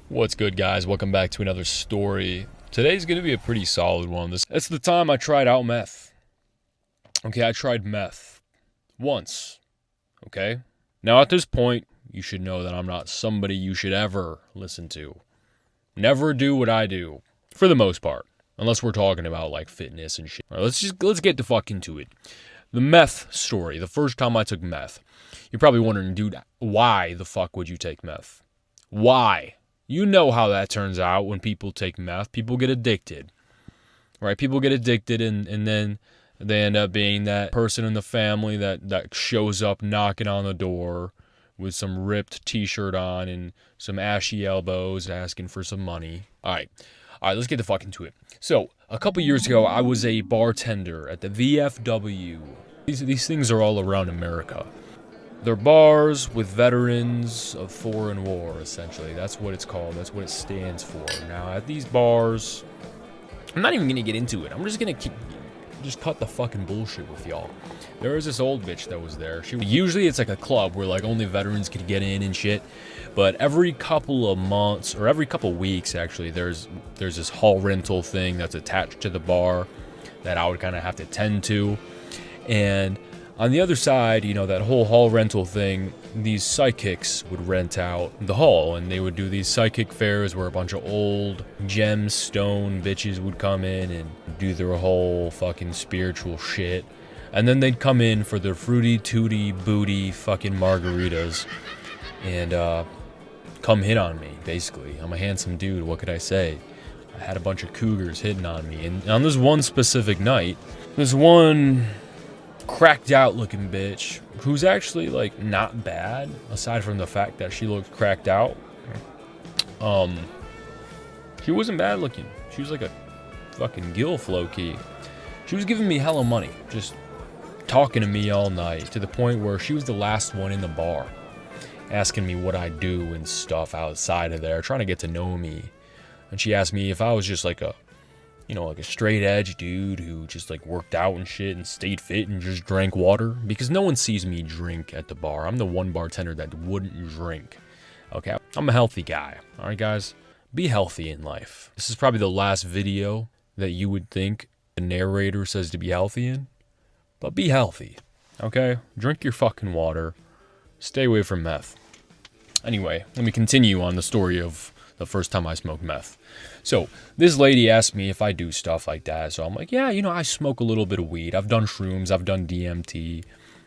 What's good, guys? Welcome back to another story. Today's going to be a pretty solid one. It's the time I tried out meth. Okay, I tried meth once. Okay? Now, at this point, you should know that I'm not somebody you should ever listen to. Never do what I do, for the most part. Unless we're talking about, like, fitness and shit. All right, let's get the fuck into it. The meth story. The first time I took meth. You're probably wondering, dude, why the fuck would you take meth? Why? You know how that turns out when people take meth. People get addicted, right? People get addicted and then they end up being that person in the family that shows up knocking on the door with some ripped t-shirt on and some ashy elbows asking for some money. All right, let's get the fuck into it. So, a couple years ago, I was a bartender at the VFW. These things are all around America. They're bars with veterans of foreign war, essentially. That's what it's called. That's what it stands for. Now, at these bars, I'm not even going to get into it. I'm just going to just cut the fucking bullshit with y'all. There was this old bitch that was there. Usually it's like a club where like only veterans could get in and shit. But every couple of months, or every couple of weeks, actually, there's this hall rental thing that's attached to the bar that I would kind of have to tend to. And on the other side, you know, that whole hall rental thing, these psychics would rent out the hall, and they would do these psychic fairs where a bunch of old gemstone bitches would come in and do their whole fucking spiritual shit. And then they'd come in for their fruity tooty booty fucking margaritas and come hit on me, basically. I'm a handsome dude, what could I say? I had a bunch of cougars hitting on me. And on this one specific night, this one cracked out looking bitch who's actually like not bad aside from the fact that she looked cracked out. She wasn't bad looking. She was like a fucking gilf low key. She was giving me hella money, just talking to me all night to the point where she was the last one in the bar, asking me what I do and stuff outside of there, trying to get to know me. And she asked me if I was just like a straight edge dude who just like worked out and shit and stayed fit and just drank water, because no one sees me drink at the bar. I'm the one bartender that wouldn't drink. Okay, I'm a healthy guy. All right, guys, be healthy in life. This is probably the last video that you would think the narrator says to be healthy in, but be healthy. Okay, drink your fucking water. Stay away from meth. Anyway, let me continue on the story of the first time I smoked meth. So this lady asked me if I do stuff like that. So I'm like, yeah, I smoke a little bit of weed. I've done shrooms. I've done DMT.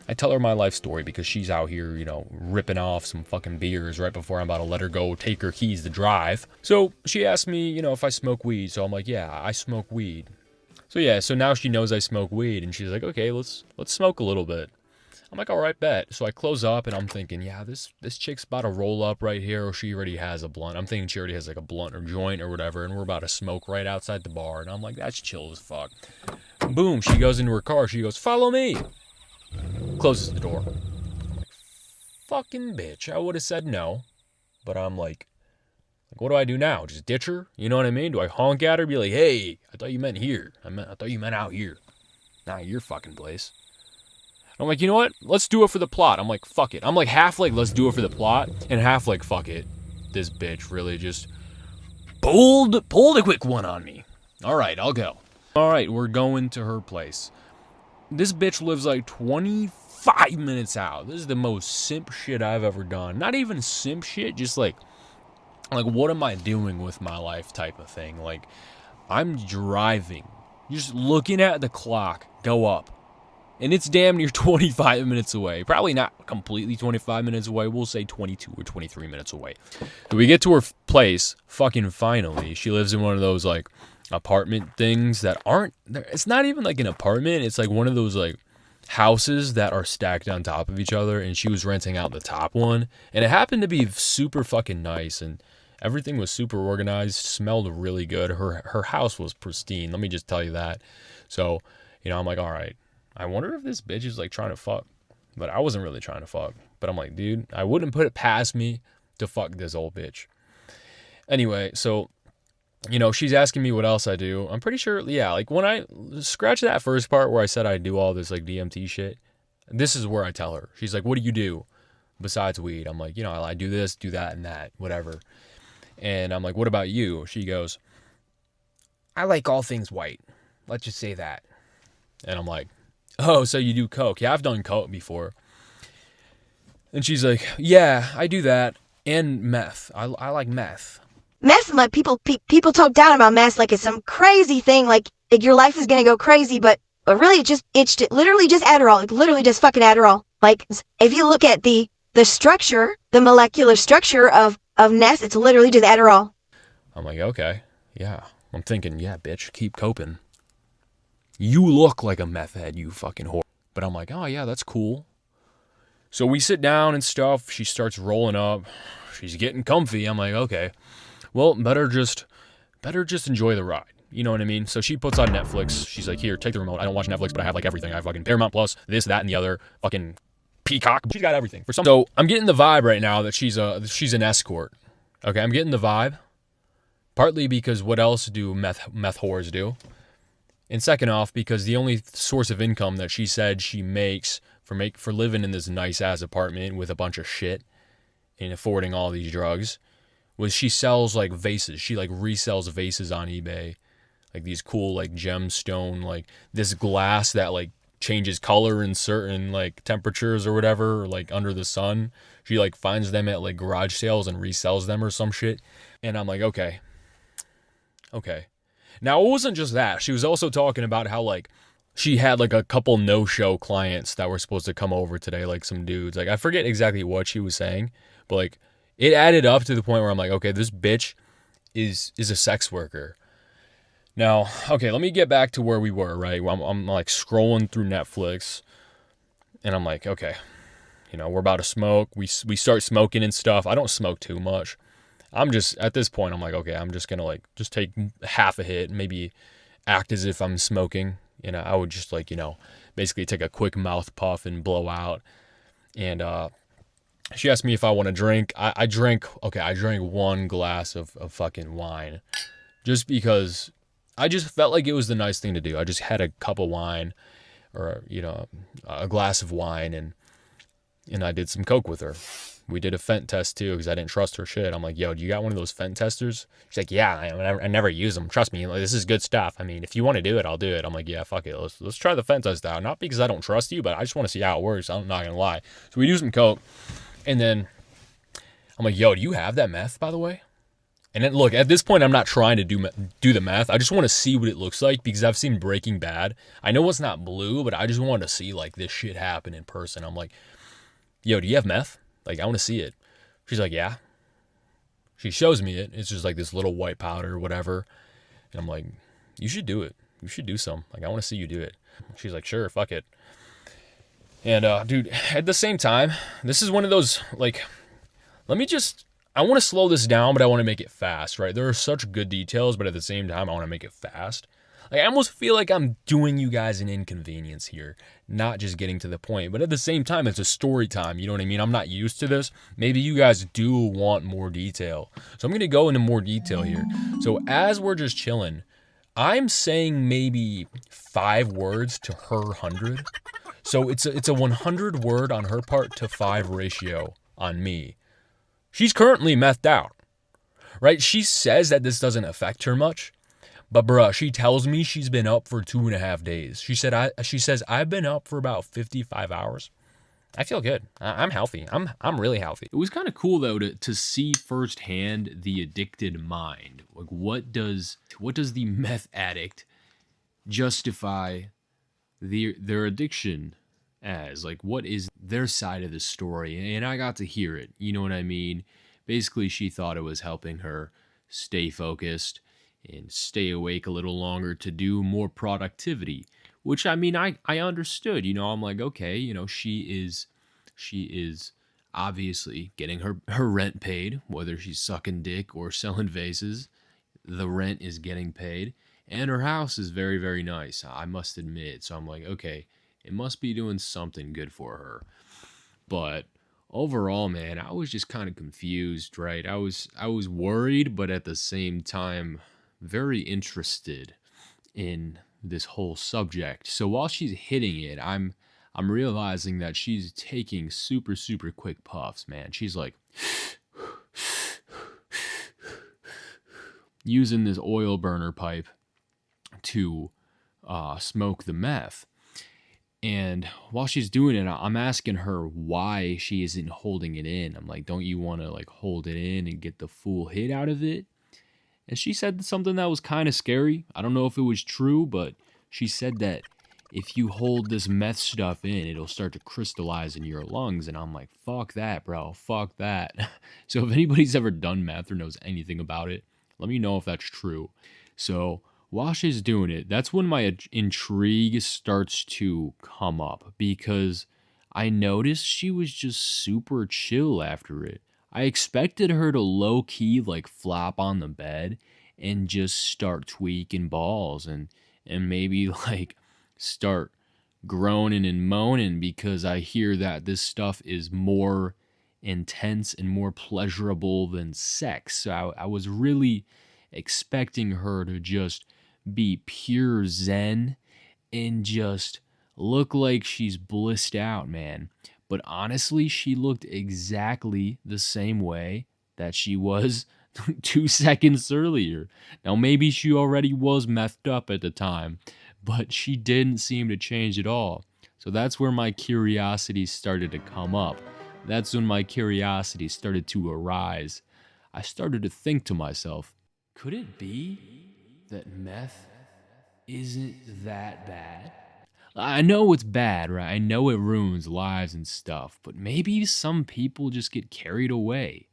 I tell her my life story because she's out here, ripping off some fucking beers right before I'm about to let her go take her keys to drive. So she asked me, if I smoke weed. So I'm like, yeah, I smoke weed. So now she knows I smoke weed, and she's like, okay, let's smoke a little bit. I'm like, all right, bet. So I close up, and I'm thinking, yeah, this chick's about to roll up right here, or she already has a blunt. I'm thinking she already has like a blunt or joint or whatever, and we're about to smoke right outside the bar. And I'm like, that's chill as fuck. Boom, she goes into her car. She goes, follow me. Closes the door. I'm like, fucking bitch. I would have said no, but I'm like, what do I do now? Just ditch her? You know what I mean? Do I honk at her, be like, hey, I thought you meant here. I thought you meant out here. Not your fucking place. I'm like, you know what? Let's do it for the plot. I'm like, fuck it. I'm like half like, let's do it for the plot, and half like, fuck it. This bitch really just pulled a quick one on me. All right, I'll go. All right, we're going to her place. This bitch lives like 25 minutes out. This is the most simp shit I've ever done. Not even simp shit, just like what am I doing with my life type of thing. Like, I'm driving, just looking at the clock go up. And it's damn near 25 minutes away. Probably not completely 25 minutes away. We'll say 22 or 23 minutes away. So we get to her place, fucking finally. She lives in one of those, like, apartment things that aren't... It's not even, like, an apartment. It's, like, one of those, like, houses that are stacked on top of each other. And she was renting out the top one. And it happened to be super fucking nice. And everything was super organized. Smelled really good. Her house was pristine. Let me just tell you that. So, I'm like, all right. I wonder if this bitch is like trying to fuck. But I wasn't really trying to fuck. But I'm like, dude, I wouldn't put it past me to fuck this old bitch. Anyway, so, she's asking me what else I do. I'm pretty sure, yeah, like when I scratch that first part where I said I do all this like DMT shit, this is where I tell her. She's like, what do you do besides weed? I'm like, I do this, do that, and that, whatever. And I'm like, what about you? She goes, I like all things white. Let's just say that. And I'm like, oh, so you do coke? Yeah, I've done coke before. And she's like, yeah, I do that. And meth. I like meth. Meth, like people talk down about meth like it's some crazy thing, like your life is gonna go crazy, but really it's literally just Adderall, like literally just fucking Adderall. Like if you look at the structure, the molecular structure of meth, it's literally just Adderall. I'm like, okay, yeah. I'm thinking, yeah, bitch, keep coping. You look like a meth head, you fucking whore. But I'm like, oh yeah, that's cool. So we sit down and stuff. She starts rolling up. She's getting comfy. I'm like, okay, well, better just enjoy the ride. You know what I mean? So she puts on Netflix. She's like, here, take the remote. I don't watch Netflix, but I have like everything. I have fucking Paramount Plus, this, that, and the other. Fucking Peacock. She's got everything. So I'm getting the vibe right now that she's an escort. Okay, I'm getting the vibe. Partly because what else do meth whores do? And second off, because the only source of income that she said she makes for living in this nice ass apartment with a bunch of shit and affording all these drugs was she sells like vases. She like resells vases on eBay. Like these cool like gemstone, like this glass that like changes color in certain like temperatures or whatever, or like under the sun. She like finds them at like garage sales and resells them or some shit. And I'm like, okay. Now it wasn't just that. She was also talking about how like she had like a couple no-show clients that were supposed to come over today, like some dudes. Like I forget exactly what she was saying, but like it added up to the point where I'm like, okay, this bitch is a sex worker. Now, okay, let me get back to where we were, right? I'm like scrolling through Netflix and I'm like, okay, we're about to smoke. We start smoking and stuff. I don't smoke too much. I'm just, at this point, I'm like, okay, I'm just going to like, just take half a hit, maybe act as if I'm smoking. I would just like, basically take a quick mouth puff and blow out. And she asked me if I want to drink. I drank one glass of fucking wine just because I just felt like it was the nice thing to do. I just had a cup of wine or, a glass of wine and I did some coke with her. We did a fent test too because I didn't trust her shit. I'm like, yo, do you got one of those fent testers? She's like, yeah, I never use them. Trust me, like, this is good stuff. I mean, if you want to do it, I'll do it. I'm like, yeah, fuck it. Let's try the fent test out. Not because I don't trust you, but I just want to see how it works. I'm not going to lie. So we do some coke. And then I'm like, yo, do you have that meth, by the way? And then look, at this point, I'm not trying to do the meth. I just want to see what it looks like because I've seen Breaking Bad. I know it's not blue, but I just want to see like this shit happen in person. I'm like, yo, do you have meth? Like, I want to see it. She's like, yeah. She shows me it. It's just like this little white powder or whatever. And I'm like, you should do it. You should do some. Like, I want to see you do it. She's like, sure, fuck it. And, dude, at the same time, this is one of those, like, I want to slow this down, but I want to make it fast, right? There are such good details, but at the same time, I want to make it fast. Like, I almost feel like I'm doing you guys an inconvenience here, not just getting to the point. But at the same time, it's a story time. You know what I mean? I'm not used to this. Maybe you guys do want more detail. So I'm going to go into more detail here. So as we're just chilling, I'm saying maybe 5 words to her 100. So it's a 100 word on her part to 5 ratio on me. She's currently methed out, right? She says that this doesn't affect her much. But bruh, she tells me she's been up for 2.5 days. She says I've been up for about 55 hours. I feel good. I'm healthy. I'm really healthy. It was kind of cool though to see firsthand the addicted mind. Like what does the meth addict justify their addiction as? Like what is their side of the story? And I got to hear it. You know what I mean? Basically, she thought it was helping her stay focused and stay awake a little longer to do more productivity, which I mean, I understood, I'm like, okay, she is obviously getting her rent paid, whether she's sucking dick or selling vases, the rent is getting paid and her house is very, very nice. I must admit. So I'm like, okay, it must be doing something good for her. But overall, man, I was just kind of confused, right? I was worried, but at the same time, very interested in this whole subject. So while she's hitting it, I'm realizing that she's taking super, super quick puffs, man. She's like, using this oil burner pipe to smoke the meth. And while she's doing it, I'm asking her why she isn't holding it in. I'm like, don't you want to like hold it in and get the full hit out of it? And she said something that was kind of scary. I don't know if it was true, but she said that if you hold this meth stuff in, it'll start to crystallize in your lungs. And I'm like, fuck that, bro. Fuck that. So if anybody's ever done meth or knows anything about it, let me know if that's true. So while she's doing it, that's when my intrigue starts to come up, because I noticed she was just super chill after it. I expected her to low key like flop on the bed and just start tweaking balls and maybe like start groaning and moaning, because I hear that this stuff is more intense and more pleasurable than sex. So I was really expecting her to just be pure zen and just look like she's blissed out, man. But honestly, she looked exactly the same way that she was 2 seconds earlier. Now, maybe she already was methed up at the time, but she didn't seem to change at all. So that's where my curiosity started to come up. That's when my curiosity started to arise. I started to think to myself, could it be that meth isn't that bad? I know it's bad, right? I know it ruins lives and stuff, but maybe some people just get carried away.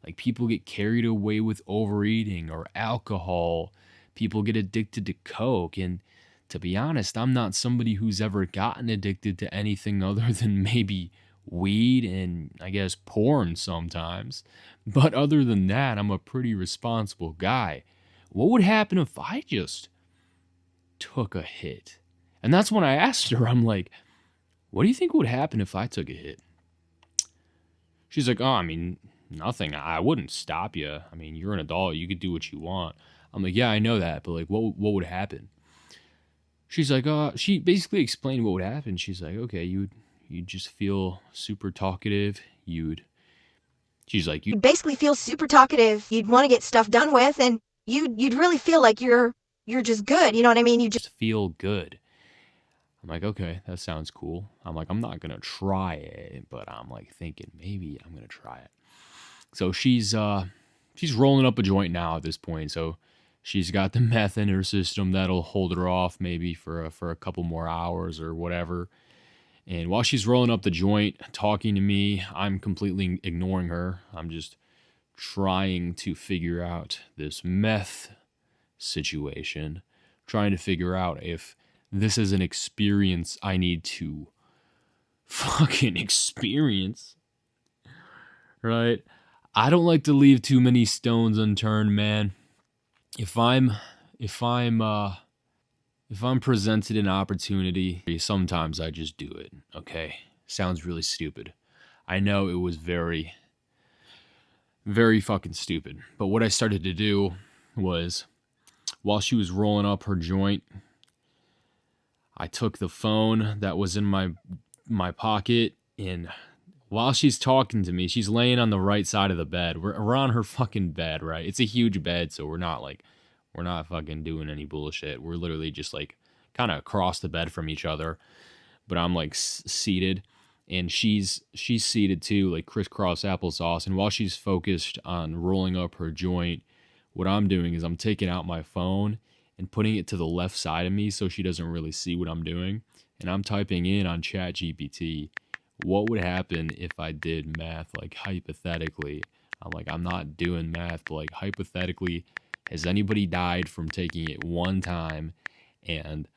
Like people get carried away with overeating or alcohol. People get addicted to coke. And to be honest, I'm not somebody who's ever gotten addicted to anything other than maybe weed and I guess porn sometimes. But other than that, I'm a pretty responsible guy. What would happen if I just took a hit? And that's when I asked her, I'm like, what do you think would happen if I took a hit? She's like, oh, I mean, nothing. I wouldn't stop you. I mean, you're an adult. You could do what you want. I'm like, yeah, I know that. But like, what would happen? She's like, she basically explained what would happen. She's like, okay, you'd just feel super talkative. She's like, You'd basically feel super talkative. You'd want to get stuff done with, and you'd really feel like you're just good. You know what I mean? You just feel good. I'm like, okay, that sounds cool. I'm like, I'm not gonna try it, but I'm like thinking maybe I'm gonna try it. So she's rolling up a joint now at this point. So she's got the meth in her system that'll hold her off maybe for a couple more hours or whatever. And while she's rolling up the joint, talking to me, I'm completely ignoring her. I'm just trying to figure out this meth situation, trying to figure out if this is an experience I need to fucking experience, right? I don't like to leave too many stones unturned, man. If I'm presented an opportunity, sometimes I just do it, okay? Sounds really stupid. I know it was very, very fucking stupid. But what I started to do was, while she was rolling up her joint, I took the phone that was in my pocket, and while she's talking to me, she's laying on the right side of the bed. We're on her fucking bed, right? It's a huge bed, so we're not fucking doing any bullshit. We're literally just like kind of across the bed from each other, but I'm like seated, and she's seated too, like crisscross applesauce. And while she's focused on rolling up her joint, what I'm doing is I'm taking out my phone and putting it to the left side of me so she doesn't really see what I'm doing. And I'm typing in on ChatGPT, what would happen if I did math, like hypothetically. I'm like, I'm not doing math, but like hypothetically, has anybody died from taking it one time, and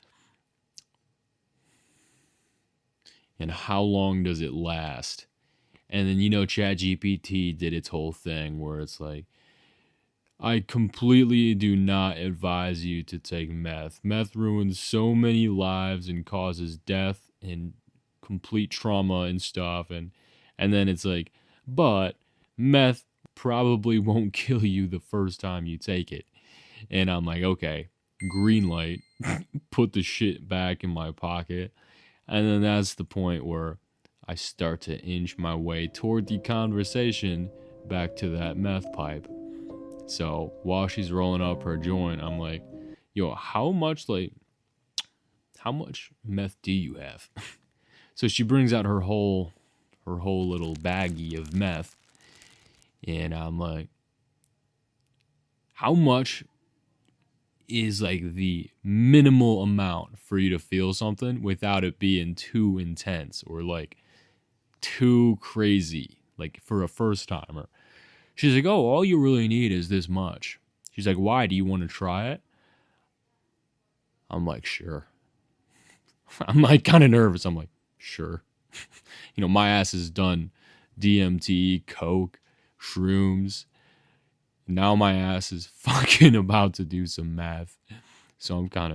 how long does it last? And then, ChatGPT did its whole thing where it's like, I completely do not advise you to take meth. Meth ruins so many lives and causes death and complete trauma and stuff. And then it's like, but meth probably won't kill you the first time you take it. And I'm like, okay, green light, put the shit back in my pocket. And then that's the point where I start to inch my way toward the conversation back to that meth pipe. So while she's rolling up her joint, I'm like, yo, how much meth do you have? So she brings out her whole little baggie of meth, and I'm like, how much is like the minimal amount for you to feel something without it being too intense or like too crazy, like for a first timer? She's like, oh, all you really need is this much. She's like, why? Do you want to try it? I'm like, sure. I'm like kind of nervous. I'm like, sure. My ass has done DMT, coke, shrooms. Now my ass is fucking about to do some meth. So I'm kind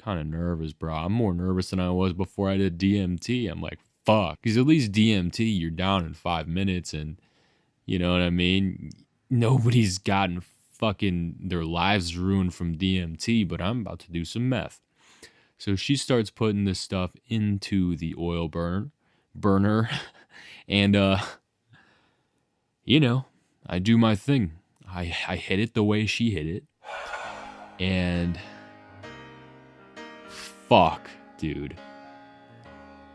of nervous, bro. I'm more nervous than I was before I did DMT. I'm like, fuck. Because at least DMT, you're down in 5 minutes, and you know what I mean? Nobody's gotten fucking their lives ruined from DMT, but I'm about to do some meth. So she starts putting this stuff into the oil burner, and I do my thing. I hit it the way she hit it, and fuck, dude.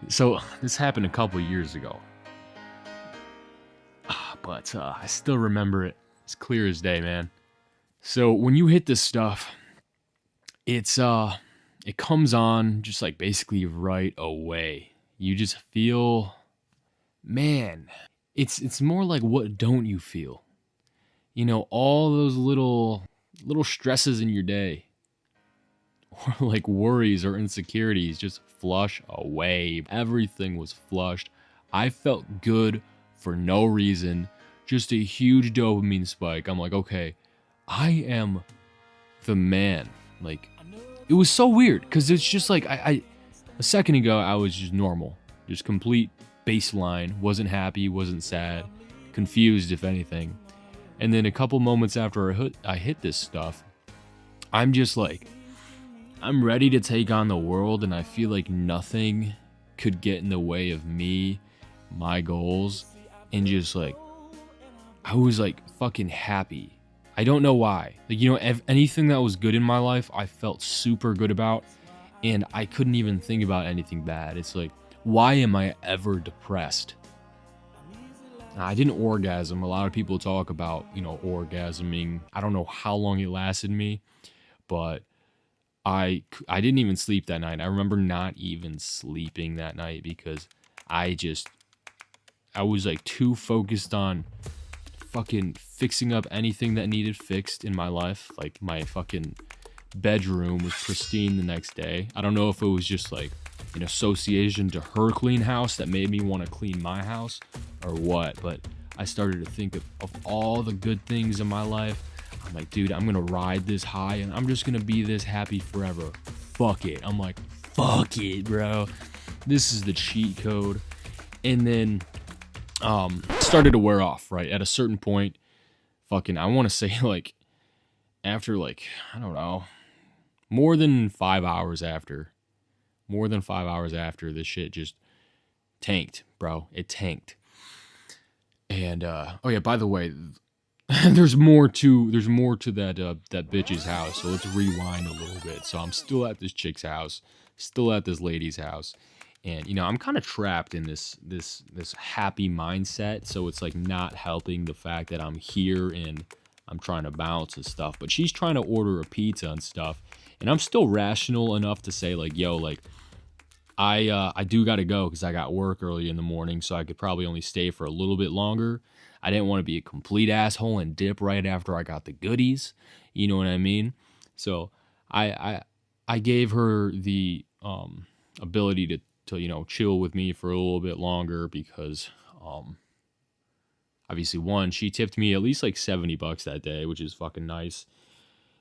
So this happened a couple years ago, but I still remember it as clear as day, man. So when you hit this stuff, it comes on just like basically right away. You just feel, man, it's more like, what don't you feel? All those little stresses in your day, or like worries or insecurities, just flush away. Everything was flushed. I felt good for no reason, just a huge dopamine spike. I'm like, okay, I am the man. Like, it was so weird because it's just like I a second ago I was just normal, just complete baseline, wasn't happy, wasn't sad, confused if anything. And then a couple moments after I hit this stuff, I'm just like, I'm ready to take on the world, and I feel like nothing could get in the way of me, my goals, and just like, I was like fucking happy. I don't know why. Like, anything that was good in my life, I felt super good about, and I couldn't even think about anything bad. It's like, why am I ever depressed? I didn't orgasm. A lot of people talk about, orgasming. I don't know how long it lasted me, but I didn't even sleep that night. I remember not even sleeping that night because I was like too focused on fucking fixing up anything that needed fixed in my life. Like, my fucking bedroom was pristine the next day. I don't know if it was just like an association to her clean house that made me want to clean my house or what, but I started to think of all the good things in my life. I'm like, dude, I'm gonna ride this high and I'm just gonna be this happy forever. Fuck it. I'm like, fuck it, bro. This is the cheat code. And then started to wear off, right? At a certain point, fucking, I want to say like after like, I don't know, more than 5 hours after this shit just tanked, bro. It tanked. And oh yeah, by the way, there's more to that bitch's house. So let's rewind a little bit. So I'm still at this chick's house, still at this lady's house, and I'm kind of trapped in this happy mindset. So it's like not helping the fact that I'm here and I'm trying to bounce and stuff. But she's trying to order a pizza and stuff, and I'm still rational enough to say like, yo, like, I do got to go because I got work early in the morning, so I could probably only stay for a little bit longer. I didn't want to be a complete asshole and dip right after I got the goodies. You know what I mean? So I gave her the ability to chill with me for a little bit longer because obviously, one, she tipped me at least like $70 that day, which is fucking nice.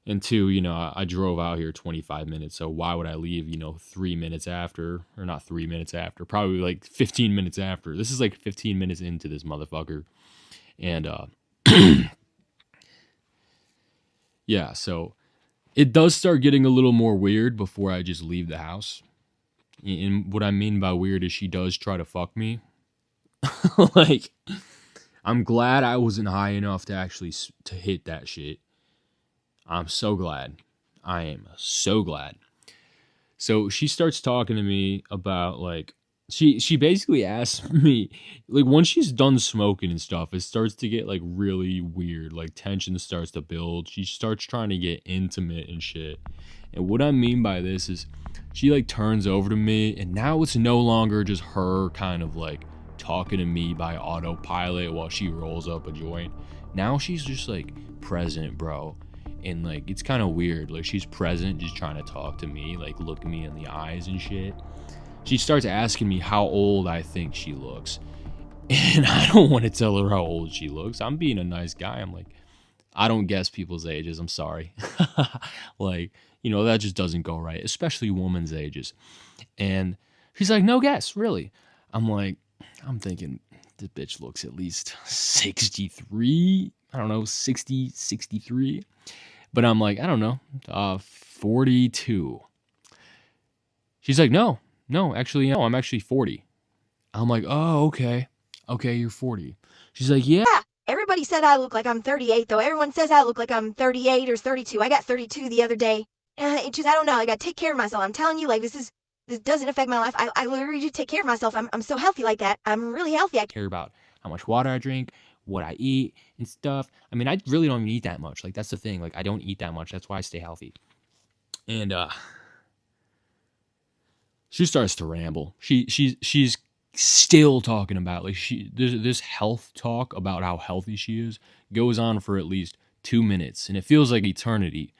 And two, I drove out here 25 minutes, so why would I leave, 3 minutes after, or not 3 minutes after, probably like 15 minutes after. This is like 15 minutes into this motherfucker. And, yeah, so it does start getting a little more weird before I just leave the house. And what I mean by weird is she does try to fuck me. Like, I'm glad I wasn't high enough to actually to hit that shit. I'm so glad. I am so glad. So she starts talking to me about like she basically asks me like once she's done smoking and stuff, it starts to get like really weird. Like tension starts to build. She starts trying to get intimate and shit. And what I mean by this is she like turns over to me and now it's no longer just her kind of like talking to me by autopilot while she rolls up a joint. Now she's just like present, bro. And like it's kind of weird. Like she's present, just trying to talk to me, like looking me in the eyes and shit. She starts asking me how old I think she looks. And I don't want to tell her how old she looks. I'm being a nice guy. I'm like, I don't guess people's ages. I'm sorry. Like, you know, that just doesn't go right, especially women's ages. And she's like, no guess, really. I'm like, I'm thinking this bitch looks at least 63. I don't know, 60, 63. But I'm like, I don't know, 42. She's like, no, actually, no, I'm actually 40. I'm like, oh, okay. Okay, you're 40. She's like, yeah. Everybody said I look like I'm 38, though. Everyone says I look like I'm 38 or 32. I got 32 the other day. It just, I don't know. I got to take care of myself. I'm telling you, like, this doesn't affect my life. I literally just take care of myself. I'm so healthy like that. I'm really healthy. I care about how much water I drink, what I eat and stuff. I mean, I really don't even eat that much. Like, that's the thing. Like, I don't eat that much. That's why I stay healthy. And she starts to ramble. She's still talking about like this health talk about how healthy she is goes on for at least 2 minutes and it feels like eternity.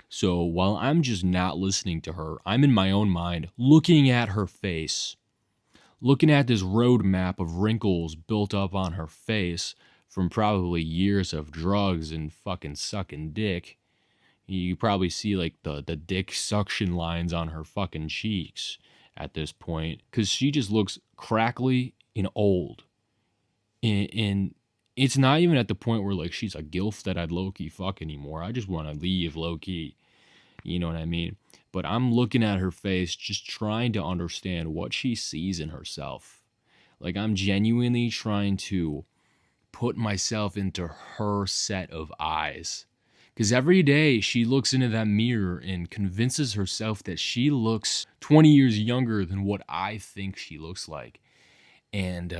So while I'm just not listening to her, I'm in my own mind looking at her face, looking at this roadmap of wrinkles built up on her face from probably years of drugs and fucking sucking dick. You probably see like the dick suction lines on her fucking cheeks at this point because she just looks crackly and old. And it's not even at the point where like she's a gilf that I'd low-key fuck anymore. I just want to leave low-key. You know what I mean? But I'm looking at her face just trying to understand what she sees in herself. Like I'm genuinely trying to put myself into her set of eyes. Because every day she looks into that mirror and convinces herself that she looks 20 years younger than what I think she looks like. And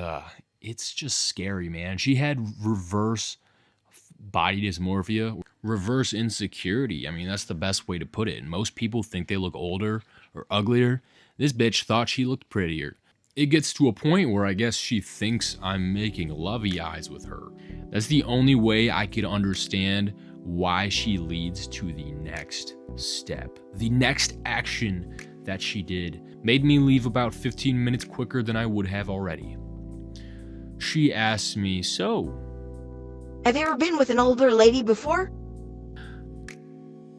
it's just scary, man. She had reverse body dysmorphia, reverse insecurity. I mean, that's the best way to put it. And most people think they look older or uglier. This bitch thought she looked prettier. It gets to a point where I guess she thinks I'm making lovey eyes with her. That's the only way I could understand why she leads to the next step. The next action that she did made me leave about 15 minutes quicker than I would have already. She asked me, so, have you ever been with an older lady before?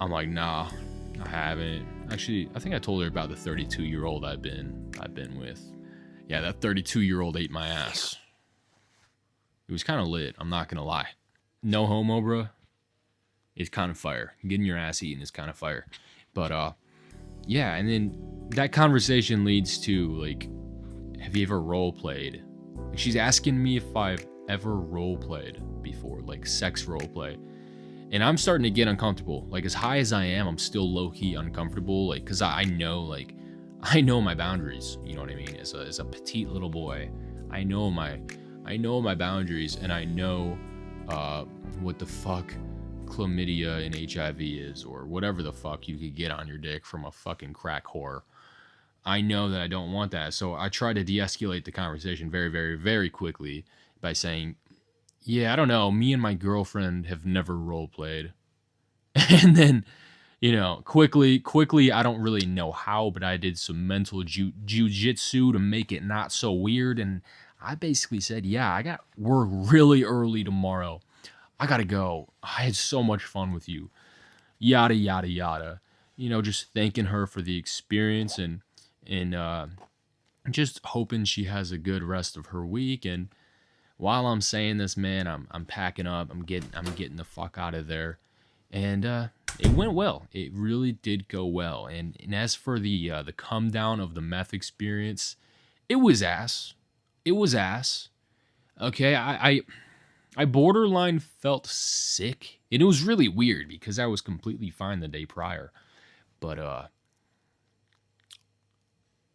I'm like, nah, I haven't. Actually, I think I told her about the 32-year-old I've been with. Yeah, that 32-year-old ate my ass. It was kind of lit, I'm not gonna lie. No homo, bro. It's kind of fire. Getting your ass eaten is kind of fire. But yeah, and then that conversation leads to like, have you ever role played? Like, she's asking me if I've ever role played before, like sex role play. And I'm starting to get uncomfortable. Like as high as I am, I'm still low-key uncomfortable. Like, cause I know my boundaries. You know what I mean? As a petite little boy, I know my boundaries, and I know what the fuck chlamydia and HIV is, or whatever the fuck you could get on your dick from a fucking crack whore. I know that I don't want that. So I try to de-escalate the conversation very, very, very quickly by saying, yeah, I don't know. Me and my girlfriend have never role played. And then, you know, quickly, I don't really know how, but I did some mental jujitsu to make it not so weird. And I basically said, yeah, I got work really early tomorrow. I gotta go. I had so much fun with you. Yada, yada, yada. You know, just thanking her for the experience and just hoping she has a good rest of her week. And while I'm saying this, man, I'm packing up. I'm getting the fuck out of there. And it went well. It really did go well. And as for the come down of the meth experience, it was ass. It was ass. Okay, I borderline felt sick. And it was really weird because I was completely fine the day prior. But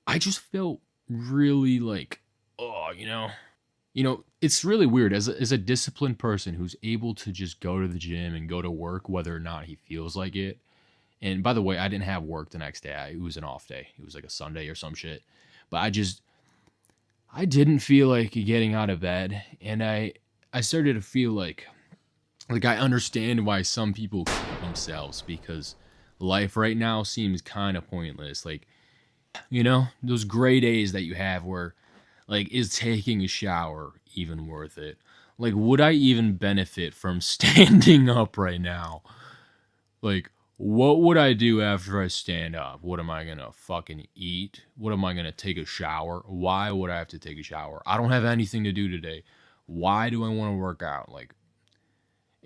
I just felt really like, oh, it's really weird as a disciplined person who's able to just go to the gym and go to work whether or not he feels like it. And by the way, I didn't have work the next day. It was an off day. It was like a Sunday or some shit. But I didn't feel like getting out of bed, and I started to feel like I understand why some people kill themselves, because life right now seems kind of pointless. Like, those gray days that you have where, like, is taking a shower even worth it? Like, would I even benefit from standing up right now? Like, what would I do after I stand up? What am I gonna fucking eat? What am I gonna take a shower? Why would I have to take a shower? I don't have anything to do today. Why do I want to work out? Like,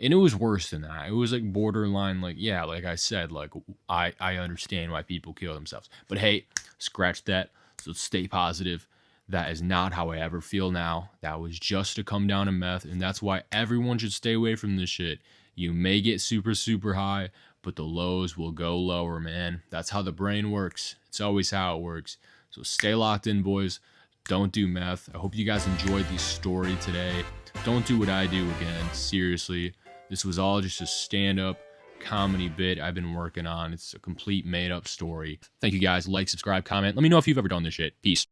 and it was worse than that. It was like borderline, like, yeah, like I said, like, I understand why people kill themselves. But hey, scratch that. So stay positive. That is not how I ever feel now. That was just to come down to meth, and that's why everyone should stay away from this shit. You may get super, super high, but the lows will go lower, man. That's how the brain works. It's always how it works. So stay locked in, boys. Don't do meth. I hope you guys enjoyed this story today. Don't do what I do again. Seriously. This was all just a stand-up comedy bit I've been working on. It's a complete made-up story. Thank you guys. Like, subscribe, comment. Let me know if you've ever done this shit. Peace.